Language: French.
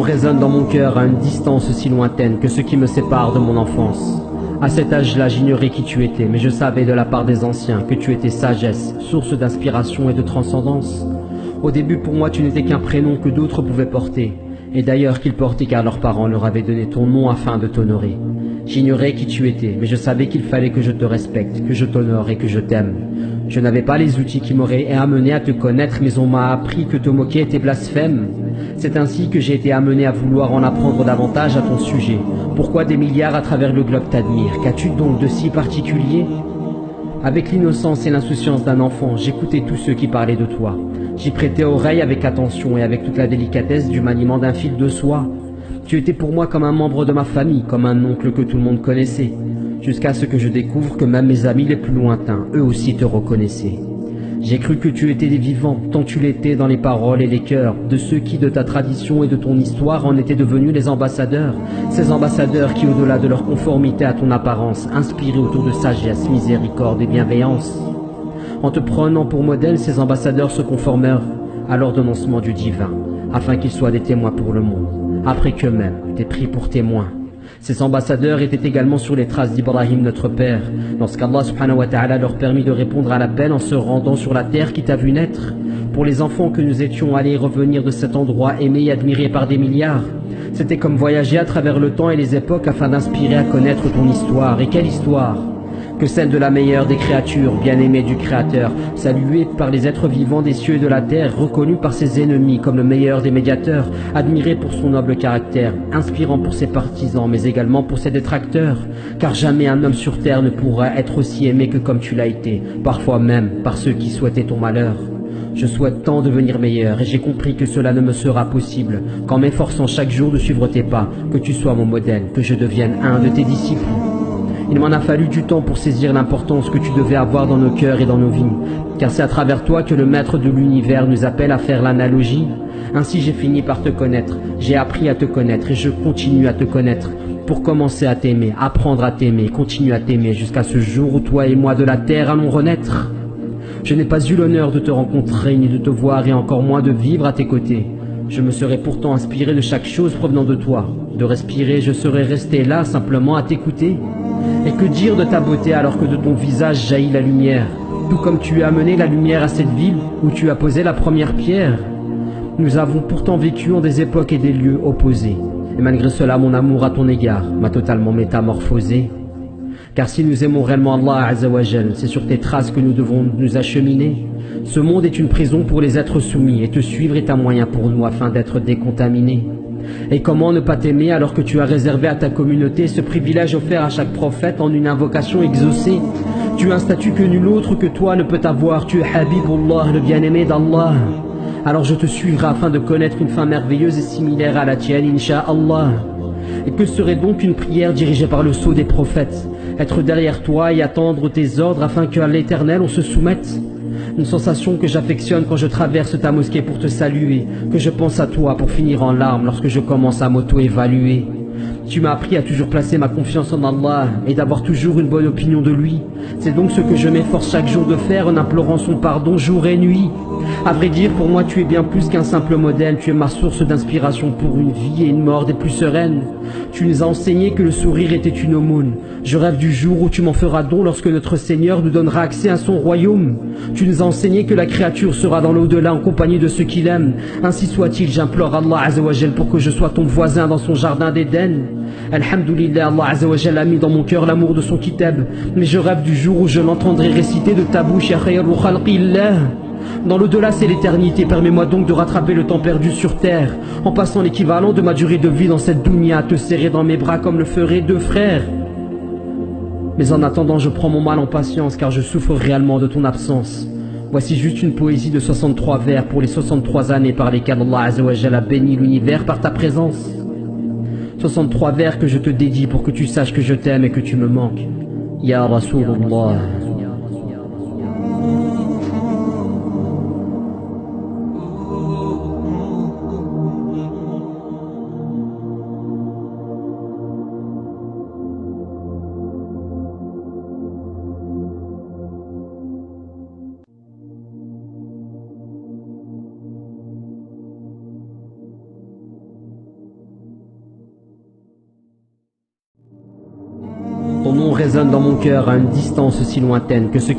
résonne dans mon cœur à une distance aussi lointaine que ce qui me sépare de mon enfance. À cet âge-là, j'ignorais qui tu étais, mais je savais de la part des anciens que tu étais sagesse, source d'inspiration et de transcendance. Au début, pour moi, tu n'étais qu'un prénom que d'autres pouvaient porter, et d'ailleurs qu'ils portaient car leurs parents leur avaient donné ton nom afin de t'honorer. J'ignorais qui tu étais, mais je savais qu'il fallait que je te respecte, que je t'honore et que je t'aime. Je n'avais pas les outils qui m'auraient amené à te connaître, mais on m'a appris que te moquer était blasphème. C'est ainsi que j'ai été amené à vouloir en apprendre davantage à ton sujet. Pourquoi des milliards à travers le globe t'admirent? Qu'as-tu donc de si particulier? Avec l'innocence et l'insouciance d'un enfant, j'écoutais tous ceux qui parlaient de toi. J'y prêtais oreille avec attention et avec toute la délicatesse du maniement d'un fil de soie. Tu étais pour moi comme un membre de ma famille, comme un oncle que tout le monde connaissait, jusqu'à ce que je découvre que même mes amis les plus lointains, eux aussi te reconnaissaient. J'ai cru que tu étais des vivants, tant tu l'étais dans les paroles et les cœurs, de ceux qui, de ta tradition et de ton histoire, en étaient devenus les ambassadeurs. Ces ambassadeurs qui, au-delà de leur conformité à ton apparence, inspiraient autour de sagesse, miséricorde et bienveillance. En te prenant pour modèle, ces ambassadeurs se conformèrent à l'ordonnancement du divin, afin qu'ils soient des témoins pour le monde, après qu'eux-mêmes t'aient pris pour témoins. Ces ambassadeurs étaient également sur les traces d'Ibrahim notre père, lorsqu'Allah subhanahu wa ta'ala leur permit de répondre à l'appel en se rendant sur la terre qui t'a vu naître. Pour les enfants que nous étions allés revenir de cet endroit aimé et admiré par des milliards, c'était comme voyager à travers le temps et les époques afin d'inspirer à connaître ton histoire. Et quelle histoire! Que celle de la meilleure des créatures, bien-aimée du Créateur, saluée par les êtres vivants des cieux et de la terre, reconnue par ses ennemis comme le meilleur des médiateurs, admiré pour son noble caractère, inspirant pour ses partisans, mais également pour ses détracteurs, car jamais un homme sur terre ne pourra être aussi aimé que comme tu l'as été, parfois même par ceux qui souhaitaient ton malheur. Je souhaite tant devenir meilleur, et j'ai compris que cela ne me sera possible qu'en m'efforçant chaque jour de suivre tes pas, que tu sois mon modèle, que je devienne un de tes disciples. Il m'en a fallu du temps pour saisir l'importance que tu devais avoir dans nos cœurs et dans nos vies, car c'est à travers toi que le maître de l'univers nous appelle à faire l'analogie. Ainsi j'ai fini par te connaître, j'ai appris à te connaître et je continue à te connaître, pour commencer à t'aimer, apprendre à t'aimer, continuer à t'aimer jusqu'à ce jour où toi et moi de la terre allons renaître. Je n'ai pas eu l'honneur de te rencontrer ni de te voir et encore moins de vivre à tes côtés. Je me serais pourtant inspiré de chaque chose provenant de toi. De respirer, je serais resté là simplement à t'écouter. Et que dire de ta beauté alors que de ton visage jaillit la lumière, tout comme tu as amené la lumière à cette ville où tu as posé la première pierre. Nous avons pourtant vécu en des époques et des lieux opposés. Et malgré cela, mon amour à ton égard m'a totalement métamorphosé. Car si nous aimons réellement Allah Azzawajal, c'est sur tes traces que nous devons nous acheminer. Ce monde est une prison pour les êtres soumis et te suivre est un moyen pour nous afin d'être décontaminés. Et comment ne pas t'aimer alors que tu as réservé à ta communauté ce privilège offert à chaque prophète en une invocation exaucée? Tu as un statut que nul autre que toi ne peut avoir, tu es Habibullah, le bien-aimé d'Allah. Alors je te suivrai afin de connaître une fin merveilleuse et similaire à la tienne, Inch'Allah. Et que serait donc une prière dirigée par le sceau des prophètes? Être derrière toi et attendre tes ordres afin qu'à l'Éternel on se soumette? Une sensation que j'affectionne quand je traverse ta mosquée pour te saluer, que je pense à toi pour finir en larmes lorsque je commence à m'auto-évaluer. Tu m'as appris à toujours placer ma confiance en Allah et d'avoir toujours une bonne opinion de lui. C'est donc ce que je m'efforce chaque jour de faire en implorant son pardon jour et nuit. À vrai dire, pour moi, tu es bien plus qu'un simple modèle. Tu es ma source d'inspiration pour une vie et une mort des plus sereines. Tu nous as enseigné que le sourire était une aumône. Je rêve du jour où tu m'en feras don lorsque notre Seigneur nous donnera accès à son royaume. Tu nous as enseigné que la créature sera dans l'au-delà en compagnie de ceux qu'il aime. Ainsi soit-il, j'implore Allah Azzawajal pour que je sois ton voisin dans son jardin d'Éden. Alhamdulillah, Allah Azzawajal a mis dans mon cœur l'amour de son kitab. Mais je rêve du jour où je l'entendrai réciter de ta bouche, Ya khayru khalqillah. Dans l'au-delà, c'est l'éternité. Permets-moi donc de rattraper le temps perdu sur terre, en passant l'équivalent de ma durée de vie dans cette dunya, te serrer dans mes bras comme le feraient deux frères. Mais en attendant, je prends mon mal en patience, car je souffre réellement de ton absence. Voici juste une poésie de 63 vers pour les 63 années par lesquelles Allah Azzawajal a béni l'univers par ta présence. 63 vers que je te dédie pour que tu saches que je t'aime et que tu me manques. Ya Rasulullah. résonne dans mon cœur à une distance si lointaine que ce